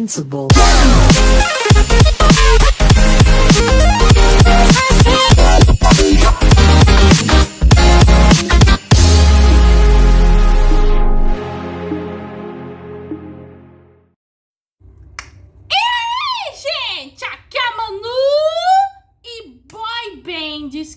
Invincible.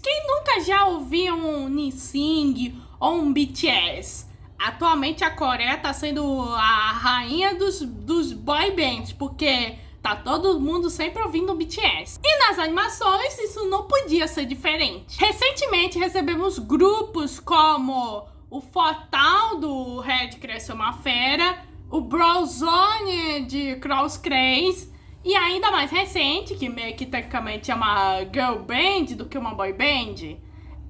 Quem nunca já ouviu um NSYNC ou um BTS? Atualmente a Coreia tá sendo a rainha dos boy bands, porque tá todo mundo sempre ouvindo o BTS. E nas animações isso não podia ser diferente. Recentemente recebemos grupos como o Fortal do Red Cresceu uma Fera, o Brozone de Cross Craze, e ainda mais recente, que meio que tecnicamente é uma girl band do que uma boy band,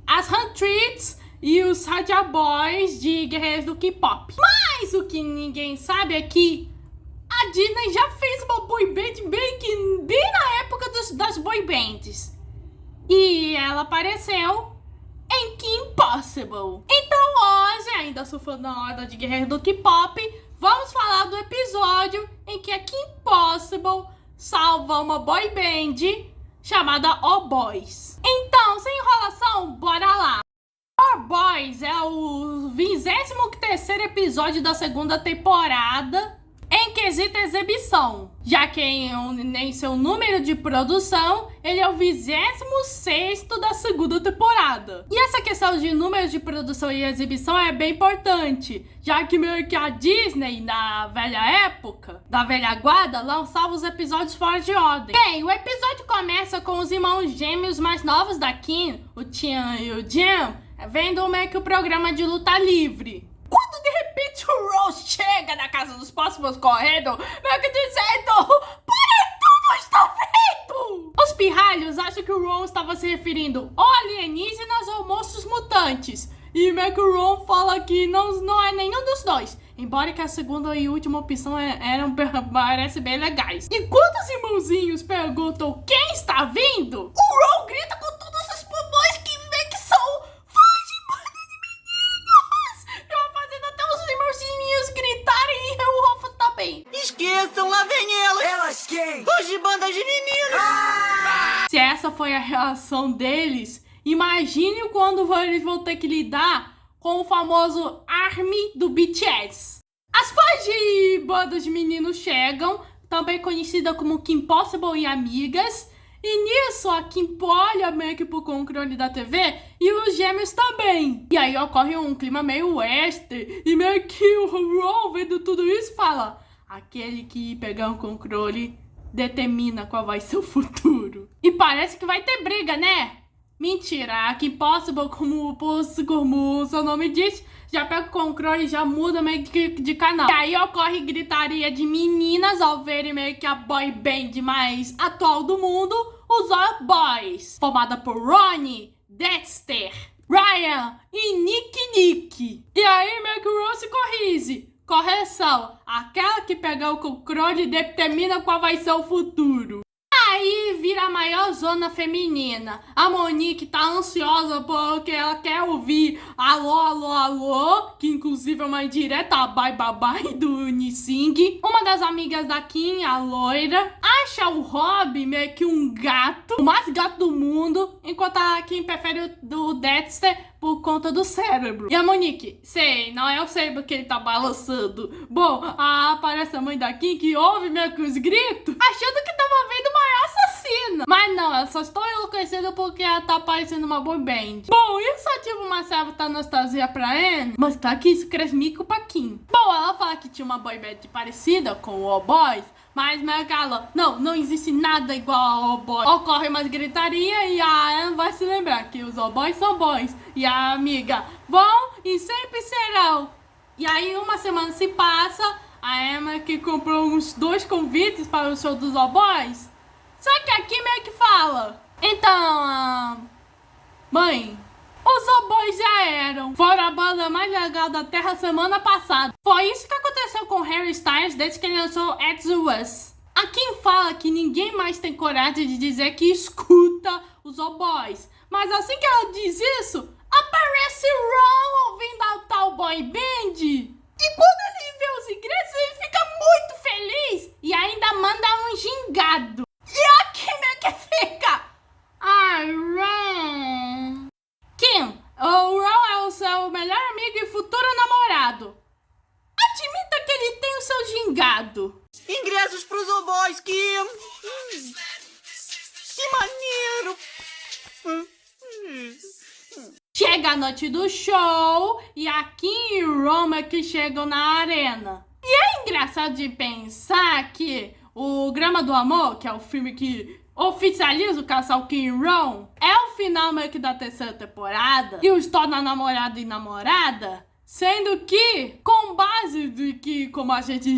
as Huntrix e os Raja Boys de Guerreiros do K-pop. Mas o que ninguém sabe é que a Disney já fez uma boy band bem na época das boy bands. E ela apareceu em Kim Possible. Então hoje, ainda surfando na onda de Guerreiros do K-pop, vamos falar do episódio em que a Kim Possible salva uma boy band chamada O Boys. Então, sem enrolação, bora lá! O Boys é o 23º episódio da segunda temporada em quesito exibição, já que em seu número de produção, ele é o 26º da segunda temporada. E essa questão de números de produção e exibição é bem importante, já que meio que a Disney, na velha época, da velha guarda, lançava os episódios fora de ordem. Bem, o episódio começa com os irmãos gêmeos mais novos da Kim, o Tian e o Jam, vendo meio que o programa de luta livre. Quando de repente o Rose chega na casa dos próximos correndo, meio que dizendo: "Para tudo, está feito!" Os pirralhos acham que o Ron estava se referindo ou alienígenas ou monstros mutantes. E meio que o Ron fala que não é nenhum dos dois. Embora que a segunda e última opção parece bem legais. E quando os irmãozinhos perguntam quem está vindo, o Ron grita com todos os pulmões que meio que são fãs de banda de meninos. Eu fazendo até os irmãozinhos gritarem e o Rofo também. Esqueçam, lá vem elas! Elas quem? Os de banda de meninos! Se essa foi a reação deles, imagine quando eles vão ter que lidar com o famoso ARMY do BTS. As fãs de bandas de meninos chegam, também conhecida como Kim Possible e amigas, e nisso a Kim olha meio que pro controle da TV e os gêmeos também. E aí ocorre um clima meio western, e meio que o Ron, vendo tudo isso, fala: aquele que pegar o controle determina qual vai ser o futuro. E parece que vai ter briga, né? Mentira, a Kim Possible, como o seu nome diz, já pega o controle e já muda meio que de canal. E aí ocorre gritaria de meninas ao verem meio que a boy band mais atual do mundo, os O Boys, formada por Ronnie, Dexter, Ryan e Nick. E aí meio que o Rose corrige. Correção, aquela que pegar o controle determina qual vai ser o futuro. Aí vira a maior zona feminina. A Monique tá ansiosa porque ela quer ouvir alô, alô, alô, que inclusive é uma indireta bye bye bye do NSYNC. Uma das amigas da Kim, a loira, acha o Rob meio que um gato, o mais gato do mundo, enquanto a Kim prefere o Dexter por conta do cérebro. E a Monique: sei, não é o cérebro que ele tá balançando. Bom, aparece a mãe da Kim, que ouve meio que os gritos, achando que tava vendo o maior assassino. Mas não, ela só está enlouquecendo porque ela tá parecendo uma boy band. Bom, isso ativa uma certa nostalgia pra Anne, mas tá que isso cresce mico pra Kim. Bom, ela fala que tinha uma boy band parecida com o O Boys, mas Megala, não existe nada igual ao O Boys. Ocorre mais gritaria e a Anne vai se lembrar que os O Boys são boys. E a amiga: vão e sempre serão. E aí uma semana se passa, a Emma que comprou uns 2 convites para o show dos O Boys. Só que aqui meio que fala: então, mãe, os O Boys já eram. Foram a banda mais legal da Terra semana passada. Foi isso que aconteceu com Harry Styles desde que ele lançou At The Us. A Kim fala que ninguém mais tem coragem de dizer que escuta os O Boys. Mas assim que ela diz isso, aparece Ron ouvindo a tal boy band. E quando ele vê os ingressos, ele fica muito feliz. E ainda gingado. Ingressos pros oboys, que maneiro. Chega a noite do show e a Kim e Roma que chegam na arena. E é engraçado de pensar que o Grama do Amor, que é o filme que oficializa o casal Kim e Ron, é o final meio que da terceira temporada e os torna namorado e namorada, sendo que, com base de que, como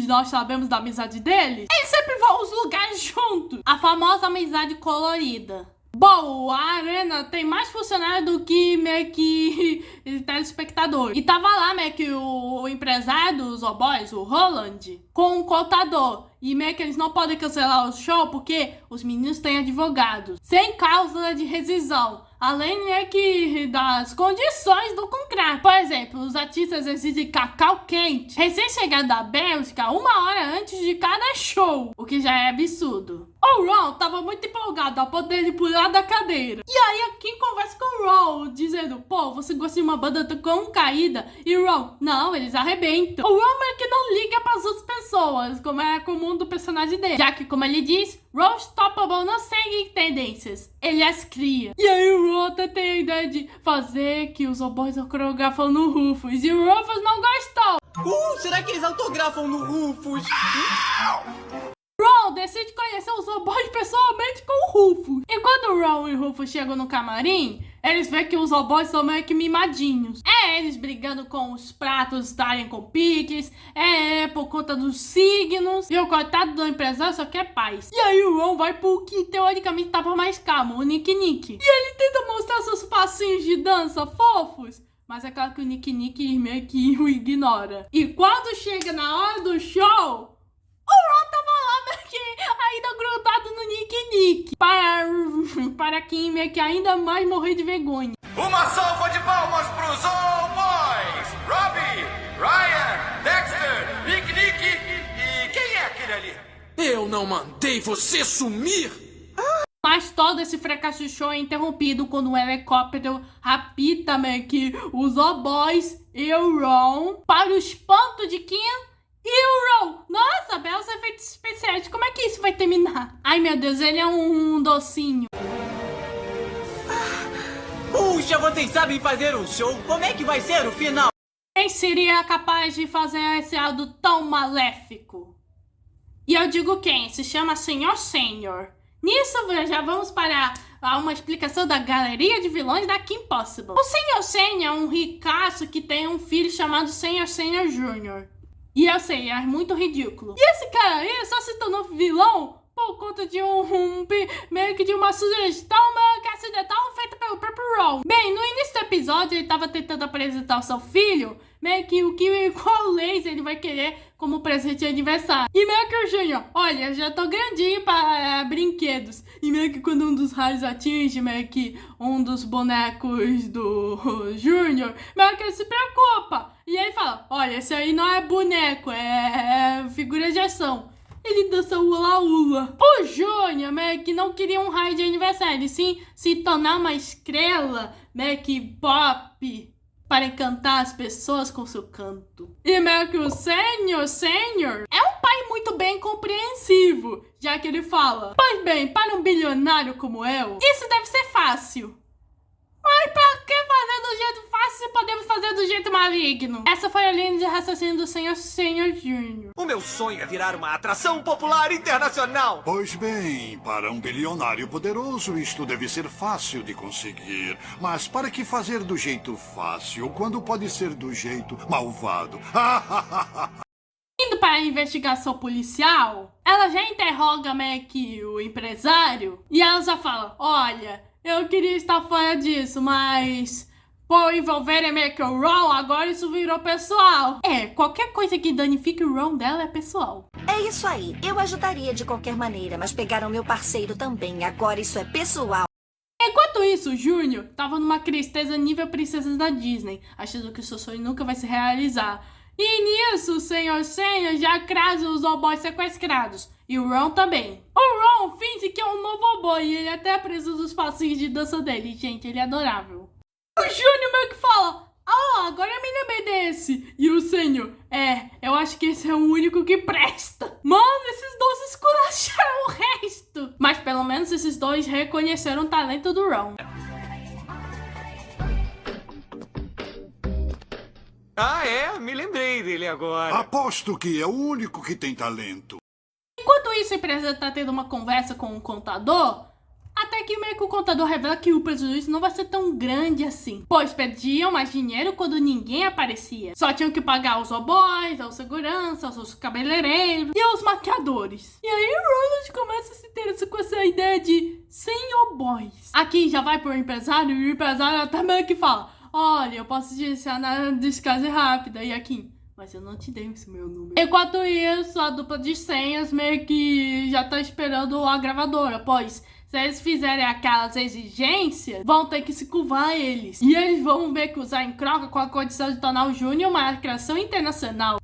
nós sabemos da amizade deles, eles sempre vão aos lugares juntos. A famosa amizade colorida. Bom, a arena tem mais funcionário do que meio que telespectador. E tava lá meio que o empresário dos oboys, o Roland, com um contador. E meio que eles não podem cancelar o show porque os meninos têm advogados, sem cláusula de rescisão. Além meio que das condições do contrato. Por exemplo, os artistas exigem cacau quente, recém-chegado da Bélgica, 1 hora antes de cada show, o que já é absurdo. O Ron tava muito empolgado a ponto de pular da cadeira. E aí a Kim conversa com o Ron, dizendo, pô, você gosta de uma banda tão caída? E o Ron, não, eles arrebentam. O Ron meio que não liga para as outras pessoas, como é comum do personagem dele. Já que, como ele diz, Ron Stoppable não segue tendências, ele as cria. E aí o Ron até tem a ideia de fazer que os oboys coreografam no Rufus. E o Rufus não gostou. Será que eles autografam no Rufus? Ron decide conhecer os oboys pessoalmente com o Rufus. E quando o Ron e o Rufus chegam no camarim, eles veem que os oboys são meio que mimadinhos. É eles brigando com os pratos estarem com piques, por conta dos signos. E o coitado do empresário só quer paz. E aí o Ron vai pro que teoricamente tava mais calmo, o Nick Nick. E ele tenta mostrar seus passinhos de dança fofos. Mas é claro que o Nick Nick meio que o ignora. E quando chega na hora do show, o Ron tava lá meio que ainda grudado no Nick Nick. Para quem meio que ainda mais morrer de vergonha. Uma salva de palmas pros All Boys! Robbie, Ryan, Dexter, Nick Nick e quem é aquele ali? Eu não mandei você sumir! Mas todo esse fracasso de show é interrompido quando um helicóptero rapta meio que os oboys e o Ron para o espanto de Kim e o Ron. Nossa, belos efeitos especiais. Como é que isso vai terminar? Ai, meu Deus, ele é um docinho. Puxa, vocês sabem fazer um show? Como é que vai ser o final? Quem seria capaz de fazer esse algo tão maléfico? E eu digo quem? Se chama Senhor Senior. Nisso, já vamos para uma explicação da galeria de vilões da Kim Possible. O Senhor Senior é um ricaço que tem um filho chamado Senhor Senior Jr. E eu sei, é muito ridículo. E esse cara aí só se tornou vilão por conta de meio que de uma sugestão meio que acidental feita pelo próprio Ron. Bem, no início do episódio ele tava tentando apresentar o seu filho, meio que qual laser ele vai querer como presente de aniversário. E meio que o Júnior, olha, já tô grandinho para brinquedos. E meio que quando um dos raios atinge meio que um dos bonecos do Júnior, meio que ele se preocupa. E aí fala, olha, esse aí não é boneco, é figura de ação. Ele dança hula-hula. O Júnior meio que não queria um raio de aniversário, ele sim se tornar uma estrela meio que pop para encantar as pessoas com seu canto. E meio que o Senior é um pai muito bem compreensivo, já que ele fala, pois bem, para um bilionário como eu, isso deve ser fácil. Mas pra que fazer do jeito fácil se podemos fazer do jeito maligno? Essa foi a linha de raciocínio do Senhor Jr. O meu sonho é virar uma atração popular internacional! Pois bem, para um bilionário poderoso isto deve ser fácil de conseguir. Mas para que fazer do jeito fácil quando pode ser do jeito malvado? Indo para a investigação policial, ela já interroga meio que o empresário e ela já fala, olha, eu queria estar fora disso, mas por envolver meio que o Ron, agora isso virou pessoal. Qualquer coisa que danifique o Ron dela é pessoal. É isso aí, eu ajudaria de qualquer maneira, mas pegaram meu parceiro também, agora isso é pessoal. Enquanto isso, o Júnior tava numa tristeza nível princesas da Disney, achando que o seu sonho nunca vai se realizar. E nisso, o Senhor já traz os oboys sequestrados. E o Ron também. O Ron finge que é um novo oboy e ele até preso dos passinhos de dança dele. Gente, ele é adorável. O Júnior meio que fala, Agora eu me lembrei desse. E o senhor, eu acho que esse é o único que presta. Mano, esses dois esculacharam o resto. Mas pelo menos esses dois reconheceram o talento do Ron. Ah, me lembrei dele agora. Aposto que é o único que tem talento. Enquanto isso, a empresa tá tendo uma conversa com o contador, até que meio que o contador revela que o prejuízo não vai ser tão grande assim, pois pediam mais dinheiro quando ninguém aparecia. Só tinham que pagar os oboys, aos seguranças, aos cabeleireiros e aos maquiadores. E aí o Roland começa a se interessar com essa ideia de 100 oboys. Aqui já vai pro empresário e o empresário até meio que fala: olha, eu posso te ensinar na descase rápida. E aqui, mas eu não te dei esse meu número. Enquanto isso, a dupla de senhas meio que já tá esperando a gravadora, pois se eles fizerem aquelas exigências, vão ter que se curvar a eles. E eles vão ver que usar em troca com a condição de tornar o Júnior uma criação internacional.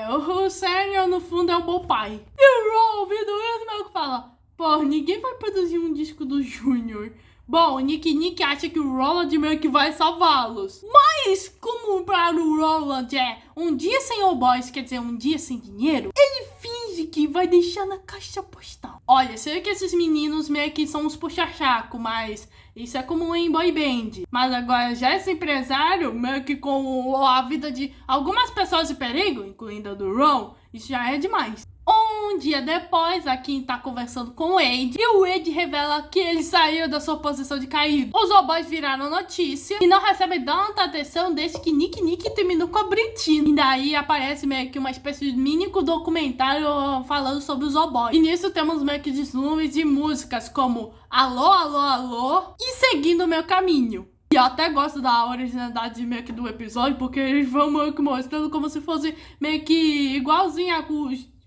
O Sênior no fundo é um bom pai. E o Ron, ouvindo isso, meio que fala: pô, ninguém vai produzir um disco do Júnior. Bom, o Nick acha que o Roland meio que vai salvá-los. Mas, como para o Roland é um dia sem oboys, quer dizer, um dia sem dinheiro, ele finge que vai deixar na caixa postal. Olha, sei que esses meninos meio que são uns puxa-chaco, mas isso é comum em boy band. Mas agora, já esse empresário, meio que com a vida de algumas pessoas em perigo, incluindo a do Ron, isso já é demais. Um dia depois, a Kim tá conversando com o Wade e o Wade revela que ele saiu da sua posição de caído. Os oboys viraram notícia e não recebem tanta atenção desde que Nick terminou com a Britney. E daí aparece meio que uma espécie de mini documentário falando sobre os oboys. E nisso temos meio que deslumes de músicas como Alô, Alô, Alô e Seguindo o Meu Caminho. E eu até gosto da originalidade meio que do episódio, porque eles vão meio que mostrando como se fosse meio que igualzinho a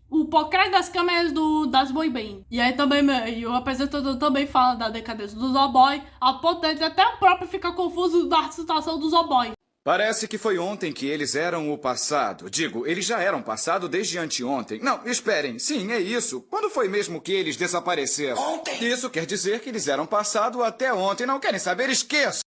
o por trás das câmeras das boy band. E aí também o apresentador também fala da decadência dos oboy, a ponto de até o próprio ficar confuso da situação dos oboy. Parece que foi ontem que eles eram o passado. Digo, eles já eram passado desde anteontem. Não, esperem. Sim, é isso. Quando foi mesmo que eles desapareceram? Ontem! Isso quer dizer que eles eram passado até ontem. Não querem saber? Esqueça!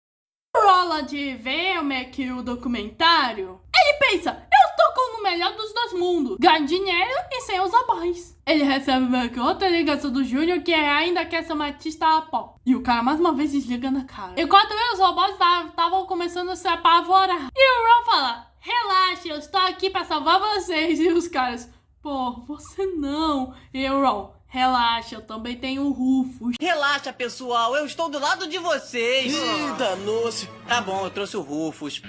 O Roland vê meio que o documentário. Ele pensa: eu estou com o melhor dos dois mundos, ganho dinheiro e sem os oboys. Ele recebe meio que outra ligação do Júnior, que ainda quer ser um artista a pó. E o cara mais uma vez desliga na cara. Enquanto os oboys estavam começando a se apavorar. E o Ron fala: relaxa, eu estou aqui para salvar vocês. E os caras: pô, você não. E o Ron: relaxa, eu também tenho o Rufus. Relaxa, pessoal, eu estou do lado de vocês. Ih, danou-se. Tá bom, eu trouxe o Rufus.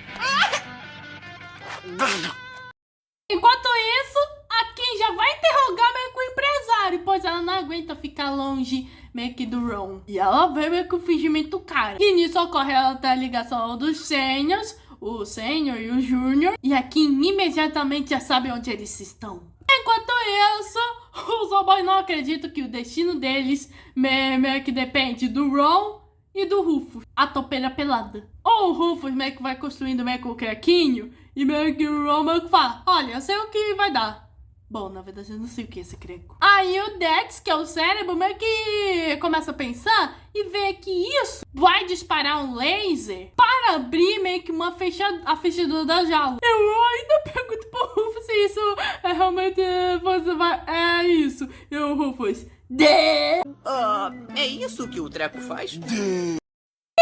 Enquanto isso, a Kim já vai interrogar meio que o empresário, pois ela não aguenta ficar longe meio que do Ron. E ela vê meio que o fingimento cara. E nisso ocorre até a ligação dos sêniors, o Sênior e o Júnior. E a Kim imediatamente já sabe onde eles estão. Enquanto isso, os oboys não acreditam que o destino deles meio que depende do Ron e do Rufus, a topeira pelada. Ou o Rufus meio que vai construindo meio que o crequinho e meio que o Ron meio que fala: olha, eu sei o que vai dar. Bom, na verdade eu não sei o que é esse creco. Aí o Dex, que é o cérebro, meio que começa a pensar e vê que isso vai disparar um laser para abrir meio que a fechadura da jaula. Eu ainda pergunto pro Rufus se isso é realmente você vai... É isso. E o Rufus: É isso que o treco faz?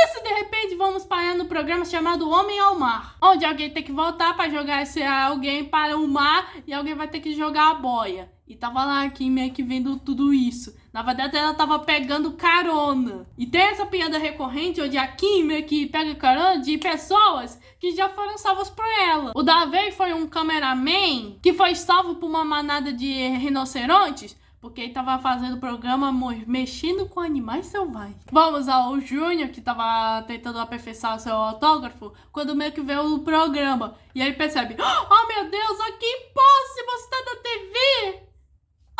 Isso, de repente, vamos parar no programa chamado Homem ao Mar, onde alguém tem que voltar para jogar esse alguém para o mar e alguém vai ter que jogar a boia. E tava lá a Kim meio que vendo tudo isso. Na verdade, ela tava pegando carona. E tem essa piada recorrente onde a Kim meio que pega carona de pessoas que já foram salvas por ela. O Davi foi um cameraman que foi salvo por uma manada de rinocerontes, porque ele tava fazendo o programa mexendo com animais selvagens. Vamos ao Júnior, que tava tentando aperfeiçoar seu autógrafo, quando meio que vê o programa. E aí percebe: oh meu Deus, a Kim Possible está na TV!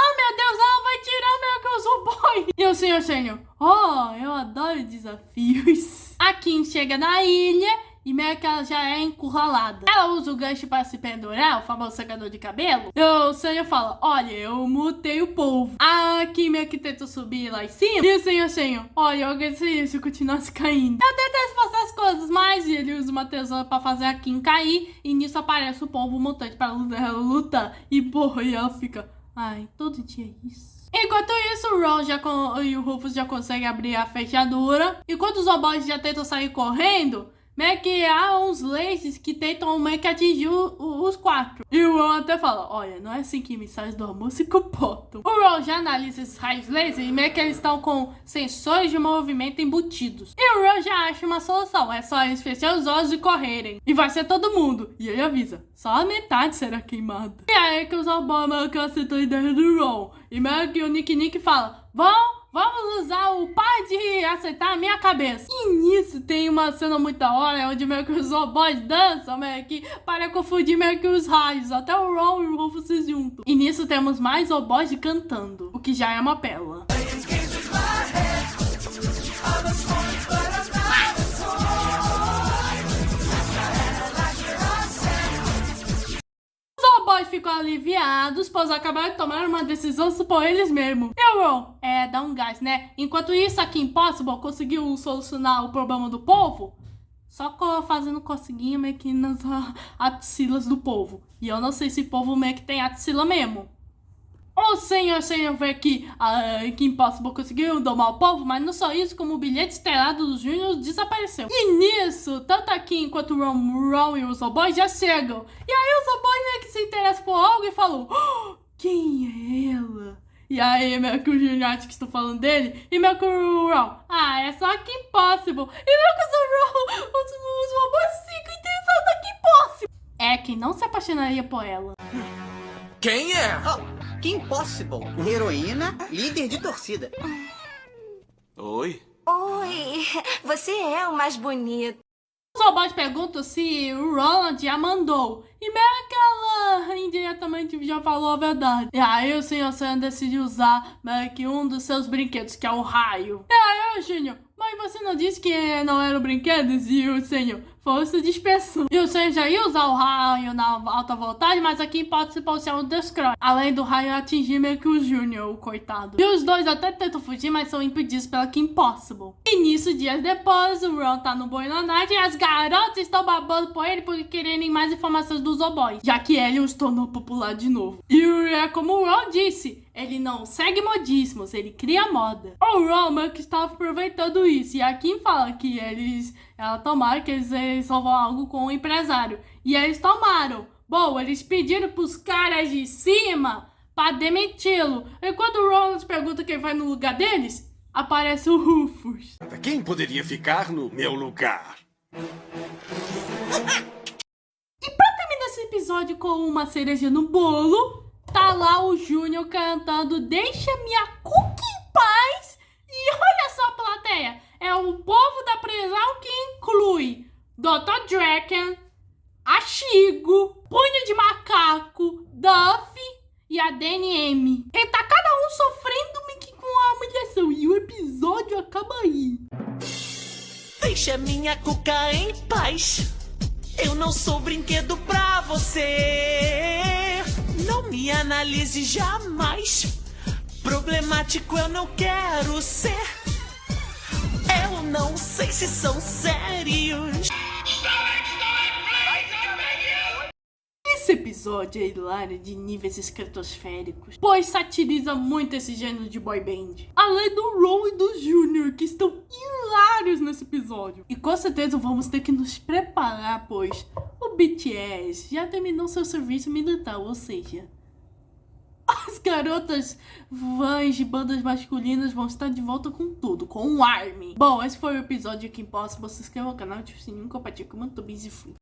Oh meu Deus, ela vai tirar meio que os oboys! E o Sr. Sênior: oh, eu adoro desafios. A Kim chega na ilha e meio que ela já é encurralada. Ela usa o gancho para se pendurar, o famoso secador de cabelo. E o Senhor fala, olha, eu mutei o polvo. A Kim meio que tenta subir lá em cima. E o Senhor, olha, eu agradeço se eu continuasse caindo. Eu tentei esforçar as coisas, mas ele usa uma tesoura para fazer a Kim cair. E nisso aparece o polvo mutante para ela lutar. E porra, e ela fica, ai, todo dia é isso. Enquanto isso, o Ron e o Rufus já conseguem abrir a fechadura. E quando os robôs já tentam sair correndo, meio que há uns lasers que tentam meio que atingir os quatro. E o Ron até fala, olha, não é assim que missões do amor se comportam. O Ron já analisa esses raios laser e meio que eles estão com sensores de movimento embutidos. E o Ron já acha uma solução, é só eles fecharem os olhos e correrem. E vai ser todo mundo. E ele avisa, só a metade será queimada. E aí que os robôs meio que aceitam a ideia do Ron. E meio que o Nick Fala, vamos usar o par de aceitar a minha cabeça. E nisso tem uma cena muito da hora, onde meio que os robôs dançam, meio que para confundir meio que os raios. Até o Ron e o Rufus se juntam. E nisso temos mais robôs cantando, o que já é uma pérola. Os robôs ficam aliviados, pois acabaram de tomar uma decisão por eles mesmos. E o Ron, dá um gás, né? Enquanto isso, a Kim Possible conseguiu solucionar o problema do povo, só fazendo coceguinha meio que nas axilas do povo. E eu não sei se o povo meio que tem axila mesmo. O senhor vê que a Kim Possible conseguiu domar o povo, mas não só isso, como o bilhete estelado do Júnior desapareceu. E nisso, tanto a Kim quanto o Ron e os robôs já chegam. E aí os robôs meio que se interessam por algo e falam, quem é ela? E aí meio que o Júnior acha que estou falando dele, e meio que o Ron, é só a Kim Possible. E meio que os robôs ficam interessados na Kim Possible. É quem não se apaixonaria por ela. Quem é? Kim Possible, heroína, líder de torcida. Oi? Oi, você é o mais bonito. Os robôs perguntam se o Roland a mandou. E meio que ela indiretamente já falou a verdade. E aí o Sr. Sam decide usar meio que um dos seus brinquedos, que é o raio. E aí o Júnior, mas você não disse que não eram brinquedos? E o Senhor, força de dispersão. E o Senhor já ia usar o raio na alta voltagem, mas aqui pode se ser um descroy. Além do raio atingir meio que o Júnior, o coitado. E os dois até tentam fugir, mas são impedidos pela Kim Possible. E nisso, dias depois, o Ron tá no Boinonade e as garotas estão babando por ele porque querem mais informações dos robôs, já que ele os tornou popular de novo. E é como o Ron disse, ele não segue modismos, ele cria moda. O Ron meio que estava aproveitando isso, e a Kim fala que ela tomara que eles resolvam algo com o empresário. E eles tomaram. Bom, eles pediram pros caras de cima pra demiti-lo. E quando o Roland pergunta quem vai no lugar deles, aparece o Rufus. Quem poderia ficar no meu lugar? E pra terminar esse episódio com uma cereja no bolo, tá lá o Júnior cantando Deixa Minha Cookie em Paz. E olha só a plateia, é o povo da prisão que inclui Dr. Draken, a Shigo, Punho de Macaco, Duff e a DNM. E tá cada um sofrendo meio que com a humilhação. E o episódio acaba aí. Deixa minha cuca em paz. Eu não sou brinquedo pra você. Não me analise jamais. Problemático eu não quero ser. Eu não sei se são sérios. Esse episódio é hilário de níveis estratosféricos, pois satiriza muito esse gênero de boy band. Além do Ron e do Júnior, que estão hilários nesse episódio. E com certeza vamos ter que nos preparar, pois o BTS já terminou seu serviço militar, ou seja, as garotas fãs de bandas masculinas vão estar de volta com tudo, com o ARMY. Bom, esse foi o episódio de Kim Possible. Se inscreva no canal, ative o sininho, compartilhe, comenta, e fui.